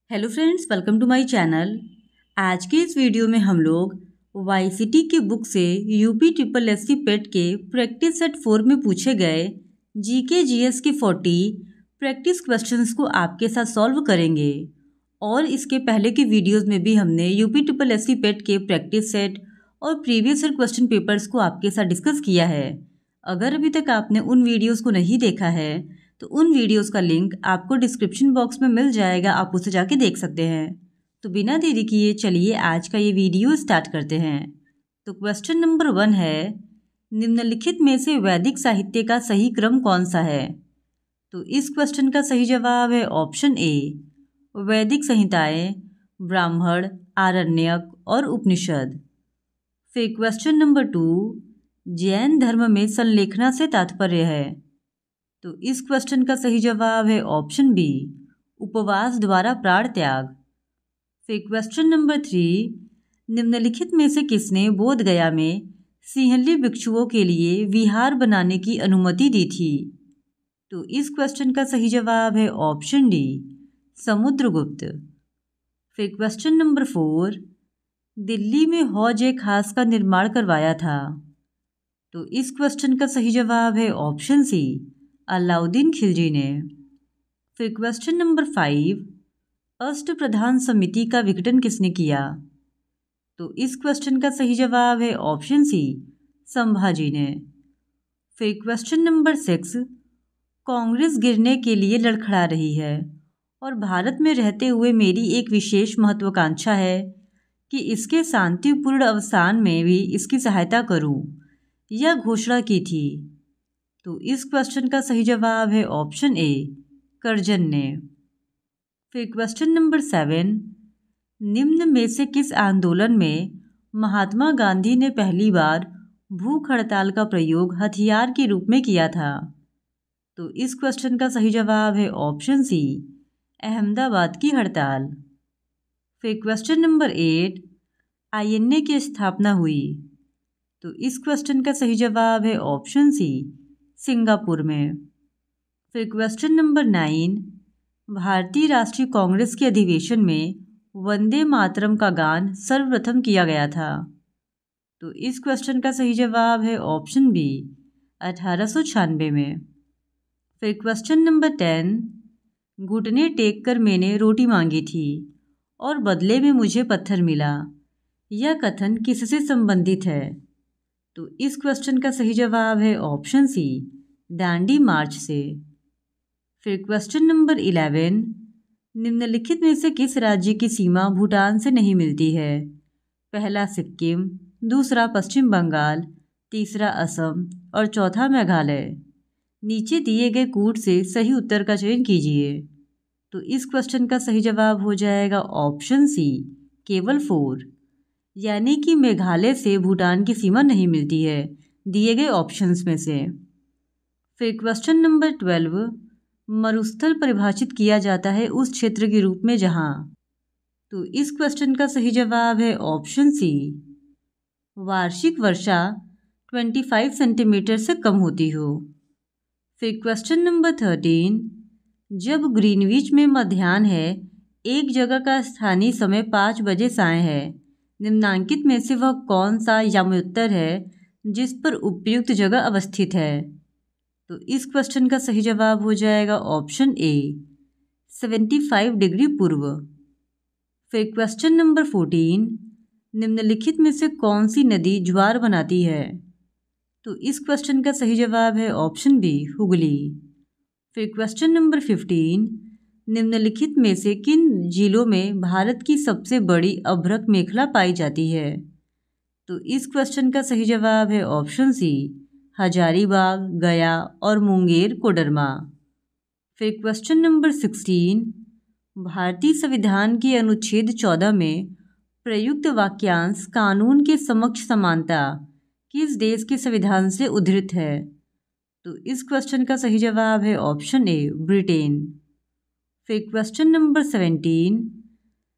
Hello friends, welcome to my channel. आज के इस वीडियो में हम लोग वाईसीटी की बुक से यूपी ट्रिपल एससी पेट के प्रैक्टिस सेट 4 में पूछे गए जीके जीएस के 40 प्रैक्टिस क्वेश्चंस को आपके साथ सॉल्व करेंगे। और इसके पहले के वीडियोस में भी हमने यूपी ट्रिपल एससी पेट के प्रैक्टिस सेट और प्रीवियस ईयर क्वेश्चन पेपर्स को आपके साथ डिस्कस किया है। अगर अभी तक आपने उन वीडियोज़ को नहीं देखा है तो उन वीडियोस का लिंक आपको डिस्क्रिप्शन बॉक्स में मिल जाएगा, आप उसे जाके देख सकते हैं। तो बिना देरी किए चलिए आज का ये वीडियो स्टार्ट करते हैं। तो क्वेश्चन नंबर 1 है, निम्नलिखित में से वैदिक साहित्य का सही क्रम कौन सा है? तो इस क्वेश्चन का सही जवाब है ऑप्शन ए, वैदिक संहिताएं, ब्राह्मण, आरण्यक और उपनिषद। फिर क्वेश्चन नंबर 2, जैन धर्म में संलेखना से तात्पर्य है। तो इस क्वेश्चन का सही जवाब है ऑप्शन बी, उपवास द्वारा प्राण त्याग। फिर क्वेश्चन नंबर 3, निम्नलिखित में से किसने बोध गया में सिंहली भिक्षुओं के लिए विहार बनाने की अनुमति दी थी? तो इस क्वेश्चन का सही जवाब है ऑप्शन डी, समुद्रगुप्त। फिर क्वेश्चन नंबर 4, दिल्ली में हौज खास का निर्माण करवाया था। तो इस क्वेश्चन का सही जवाब है ऑप्शन सी, अलाउद्दीन खिलजी ने। फिर क्वेश्चन नंबर 5, अष्टप्रधान समिति का विघटन किसने किया? तो इस क्वेश्चन का सही जवाब है ऑप्शन सी, संभाजी ने। फिर क्वेश्चन नंबर 6, कांग्रेस गिरने के लिए लड़खड़ा रही है और भारत में रहते हुए मेरी एक विशेष महत्वाकांक्षा है कि इसके शांतिपूर्ण अवसान में भी इसकी सहायता करूं, यह घोषणा की थी। तो इस क्वेश्चन का सही जवाब है ऑप्शन ए, कर्जन ने। फिर क्वेश्चन नंबर 7, निम्न में से किस आंदोलन में महात्मा गांधी ने पहली बार भूख हड़ताल का प्रयोग हथियार के रूप में किया था? तो इस क्वेश्चन का सही जवाब है ऑप्शन सी, अहमदाबाद की हड़ताल। फिर क्वेश्चन नंबर 8, आईएनए की स्थापना हुई। तो इस क्वेश्चन का सही जवाब है ऑप्शन सी, सिंगापुर में। फिर क्वेश्चन नंबर 9, भारतीय राष्ट्रीय कांग्रेस के अधिवेशन में वंदे मातरम का गान सर्वप्रथम किया गया था। तो इस क्वेश्चन का सही जवाब है ऑप्शन बी, 1896 में। फिर क्वेश्चन नंबर 10, घुटने टेक कर मैंने रोटी मांगी थी और बदले में मुझे पत्थर मिला, यह कथन किससे संबंधित है? तो इस क्वेश्चन का सही जवाब है ऑप्शन सी, दांडी मार्च से। फिर क्वेश्चन नंबर 11, निम्नलिखित में से किस राज्य की सीमा भूटान से नहीं मिलती है? पहला सिक्किम, दूसरा पश्चिम बंगाल, तीसरा असम और चौथा मेघालय। नीचे दिए गए कूट से सही उत्तर का चयन कीजिए। तो इस क्वेश्चन का सही जवाब हो जाएगा ऑप्शन सी, केवल 4, यानी कि मेघालय से भूटान की सीमा नहीं मिलती है दिए गए ऑप्शंस में से। फिर क्वेश्चन नंबर 12, मरुस्थल परिभाषित किया जाता है उस क्षेत्र के रूप में जहां। तो इस क्वेश्चन का सही जवाब है ऑप्शन सी, वार्षिक वर्षा 25 सेंटीमीटर से कम होती हो। फिर क्वेश्चन नंबर 13, जब ग्रीनविच में मध्याह्न है, एक जगह का स्थानीय समय 5 बजे साय है, निम्नांकित में से वह कौन सा याम्योत्तर है जिस पर उपयुक्त जगह अवस्थित है? तो इस क्वेश्चन का सही जवाब हो जाएगा ऑप्शन ए, 75 डिग्री पूर्व। फिर क्वेश्चन नंबर 14, निम्नलिखित में से कौन सी नदी ज्वार बनाती है? तो इस क्वेश्चन का सही जवाब है ऑप्शन बी, हुगली। फिर क्वेश्चन नंबर 15, निम्नलिखित में से किन जिलों में भारत की सबसे बड़ी अभ्रक मेखला पाई जाती है? तो इस क्वेश्चन का सही जवाब है ऑप्शन सी, हजारीबाग, गया और मुंगेर कोडरमा। फिर क्वेश्चन नंबर 16, भारतीय संविधान के अनुच्छेद 14 में प्रयुक्त वाक्यांश कानून के समक्ष समानता किस देश के संविधान से उद्धृत है? तो इस क्वेश्चन का सही जवाब है ऑप्शन ए, ब्रिटेन। फिर क्वेश्चन नंबर 17,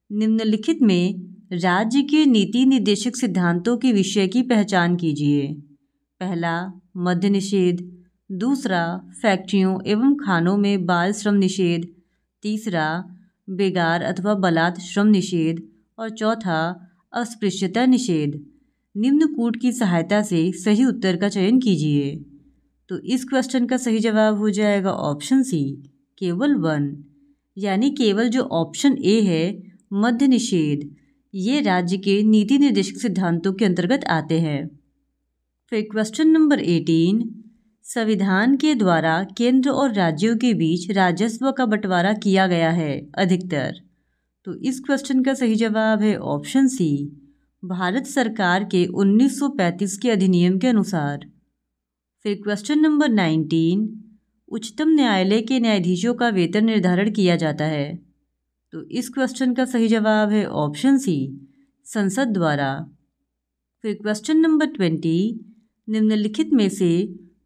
निम्नलिखित में राज्य के नीति निर्देशक सिद्धांतों के विषय की पहचान कीजिए। पहला, मद्य निषेध, दूसरा, फैक्ट्रियों एवं खानों में बाल श्रम निषेध, तीसरा, बेगार अथवा बलात् श्रम निषेध और चौथा अस्पृश्यता निषेध। निम्न कूट की सहायता से सही उत्तर का चयन कीजिए। तो इस क्वेश्चन का सही जवाब हो जाएगा ऑप्शन सी, केवल 1, यानी केवल जो ऑप्शन ए है मध्य निषेध, ये राज्य के नीति निर्देशक सिद्धांतों के अंतर्गत आते हैं। फिर क्वेश्चन नंबर 18, संविधान के द्वारा केंद्र और राज्यों के बीच राजस्व का बंटवारा किया गया है अधिकतर। तो इस क्वेश्चन का सही जवाब है ऑप्शन सी, भारत सरकार के 1935 के अधिनियम के अनुसार। फिर क्वेश्चन नंबर 19, उच्चतम न्यायालय के न्यायाधीशों का वेतन निर्धारण किया जाता है। तो इस क्वेश्चन का सही जवाब है ऑप्शन सी, संसद द्वारा। फिर क्वेश्चन नंबर 20, निम्नलिखित में से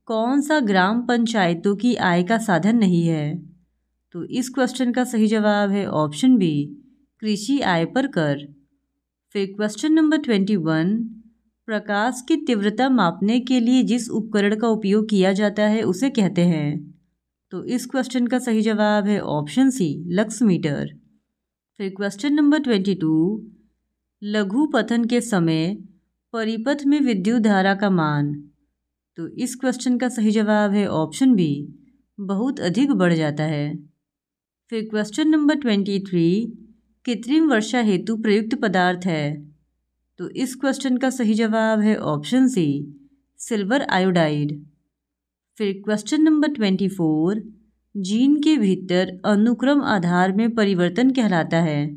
कौन सा ग्राम पंचायतों की आय का साधन नहीं है। तो इस क्वेश्चन का सही जवाब है ऑप्शन बी, कृषि आय पर कर। फिर क्वेश्चन नंबर 21, प्रकाश की तीव्रता मापने के लिए जिस उपकरण का उपयोग किया जाता है उसे कहते हैं। तो इस क्वेश्चन का सही जवाब है ऑप्शन सी, लक्स मीटर। फिर क्वेश्चन नंबर 22, लघु पतन के समय परिपथ में विद्युत धारा का मान। तो इस क्वेश्चन का सही जवाब है ऑप्शन बी, बहुत अधिक बढ़ जाता है। फिर क्वेश्चन नंबर 23, कृत्रिम वर्षा हेतु प्रयुक्त पदार्थ है। तो इस क्वेश्चन का सही जवाब है ऑप्शन सी, सिल्वर आयोडाइड। फिर क्वेश्चन नंबर 24, जीन के भीतर अनुक्रम आधार में परिवर्तन कहलाता है।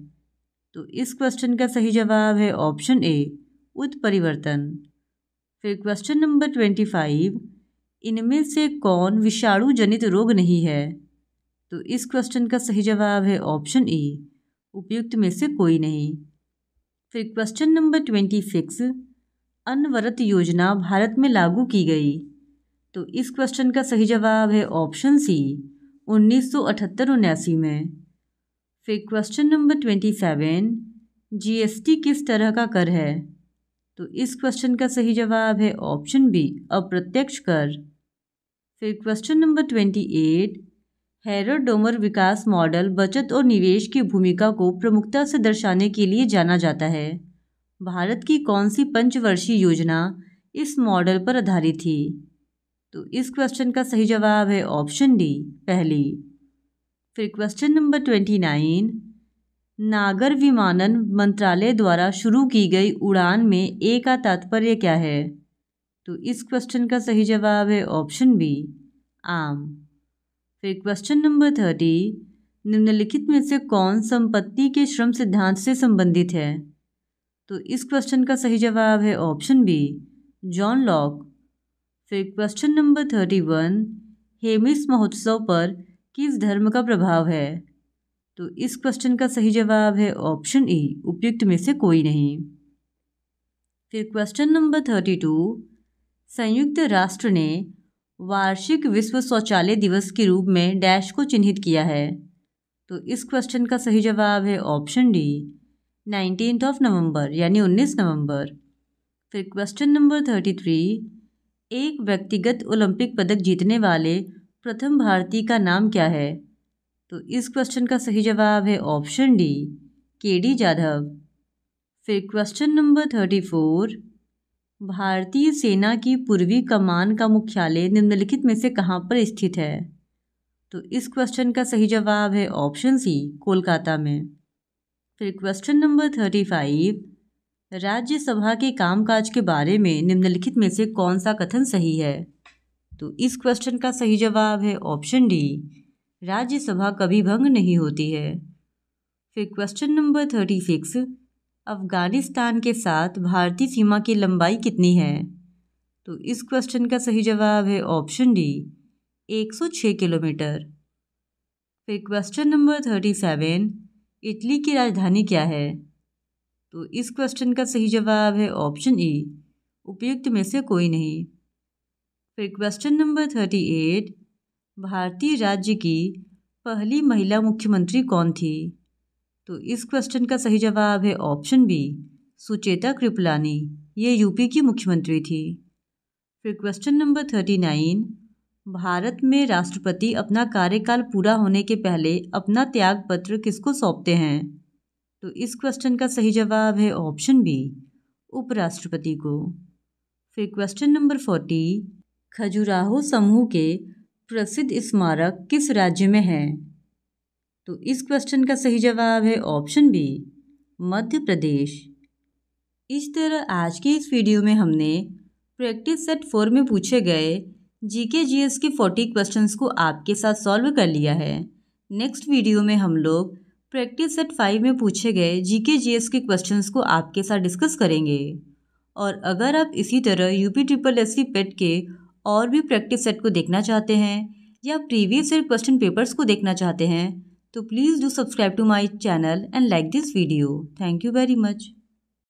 तो इस क्वेश्चन का सही जवाब है ऑप्शन ए, उत्परिवर्तन। फिर क्वेश्चन नंबर 25, इनमें से कौन विषाणु जनित रोग नहीं है। तो इस क्वेश्चन का सही जवाब है ऑप्शन ई, उपयुक्त में से कोई नहीं। फिर क्वेश्चन नंबर 26, अनवरत योजना भारत में लागू की गई। तो इस क्वेश्चन का सही जवाब है ऑप्शन सी, 1978-79 में। फिर क्वेश्चन नंबर 27, जीएसटी किस तरह का कर है। तो इस क्वेश्चन का सही जवाब है ऑप्शन बी, अप्रत्यक्ष कर। फिर क्वेश्चन नंबर 28, हैरोल्ड डोमर विकास मॉडल बचत और निवेश की भूमिका को प्रमुखता से दर्शाने के लिए जाना जाता है। भारत की कौन सी पंचवर्षीय योजना इस मॉडल पर आधारित थी। तो इस क्वेश्चन का सही जवाब है ऑप्शन डी, पहली। फिर क्वेश्चन नंबर 29, नागर विमानन मंत्रालय द्वारा शुरू की गई उड़ान में ए का तात्पर्य क्या है। तो इस क्वेश्चन का सही जवाब है ऑप्शन बी, आम। फिर क्वेश्चन नंबर 30, निम्नलिखित में से कौन संपत्ति के श्रम सिद्धांत से संबंधित है। तो इस क्वेश्चन का सही जवाब है ऑप्शन बी, जॉन लॉक। फिर क्वेश्चन नंबर 31, हेमिस महोत्सव पर किस धर्म का प्रभाव है। तो इस क्वेश्चन का सही जवाब है ऑप्शन ई, उपयुक्त में से कोई नहीं। फिर क्वेश्चन नंबर 32, संयुक्त राष्ट्र ने वार्षिक विश्व शौचालय दिवस के रूप में डैश को चिन्हित किया है। तो इस क्वेश्चन का सही जवाब है ऑप्शन डी, 19 नवंबर, यानी 19 नवंबर। फिर क्वेश्चन नंबर 33, एक व्यक्तिगत ओलंपिक पदक जीतने वाले प्रथम भारतीय का नाम क्या है। तो इस क्वेश्चन का सही जवाब है ऑप्शन डी, केडी जाधव। फिर क्वेश्चन नंबर 34, भारतीय सेना की पूर्वी कमान का मुख्यालय निम्नलिखित में से कहाँ पर स्थित है। तो इस क्वेश्चन का सही जवाब है ऑप्शन सी, कोलकाता में। फिर क्वेश्चन नंबर 35, राज्यसभा के कामकाज के बारे में निम्नलिखित में से कौन सा कथन सही है। तो इस क्वेश्चन का सही जवाब है ऑप्शन डी, राज्यसभा कभी भंग नहीं होती है। फिर क्वेश्चन नंबर 36, अफगानिस्तान के साथ भारतीय सीमा की लंबाई कितनी है। तो इस क्वेश्चन का सही जवाब है ऑप्शन डी, 106 किलोमीटर। फिर क्वेश्चन नंबर 37, इटली की राजधानी क्या है। तो इस क्वेश्चन का सही जवाब है ऑप्शन ई, उपयुक्त में से कोई नहीं। फिर क्वेश्चन नंबर 38, भारतीय राज्य की पहली महिला मुख्यमंत्री कौन थी। तो इस क्वेश्चन का सही जवाब है ऑप्शन बी, सुचेता कृपलानी, ये यूपी की मुख्यमंत्री थी। फिर क्वेश्चन नंबर 39, भारत में राष्ट्रपति अपना कार्यकाल पूरा होने के पहले अपना त्याग पत्र किसको सौंपते हैं? तो इस क्वेश्चन का सही जवाब है ऑप्शन बी, उपराष्ट्रपति को। फिर क्वेश्चन नंबर 40, खजुराहो समूह के प्रसिद्ध स्मारक किस राज्य में है? तो इस क्वेश्चन का सही जवाब है ऑप्शन बी, मध्य प्रदेश। इस तरह आज के इस वीडियो में हमने प्रैक्टिस सेट 4 में पूछे गए जीके जीएस के 40 क्वेश्चंस को आपके साथ सॉल्व कर लिया है। नेक्स्ट वीडियो में हम लोग प्रैक्टिस सेट 5 में पूछे गए जीके जीएस के क्वेश्चंस को आपके साथ डिस्कस करेंगे। और अगर आप इसी तरह यूपी ट्रिपल एससी पेट के और भी प्रैक्टिस सेट को देखना चाहते हैं या प्रीवियस ईयर क्वेश्चन पेपर्स को देखना चाहते हैं तो please do subscribe to my channel and like this video. Thank you very much.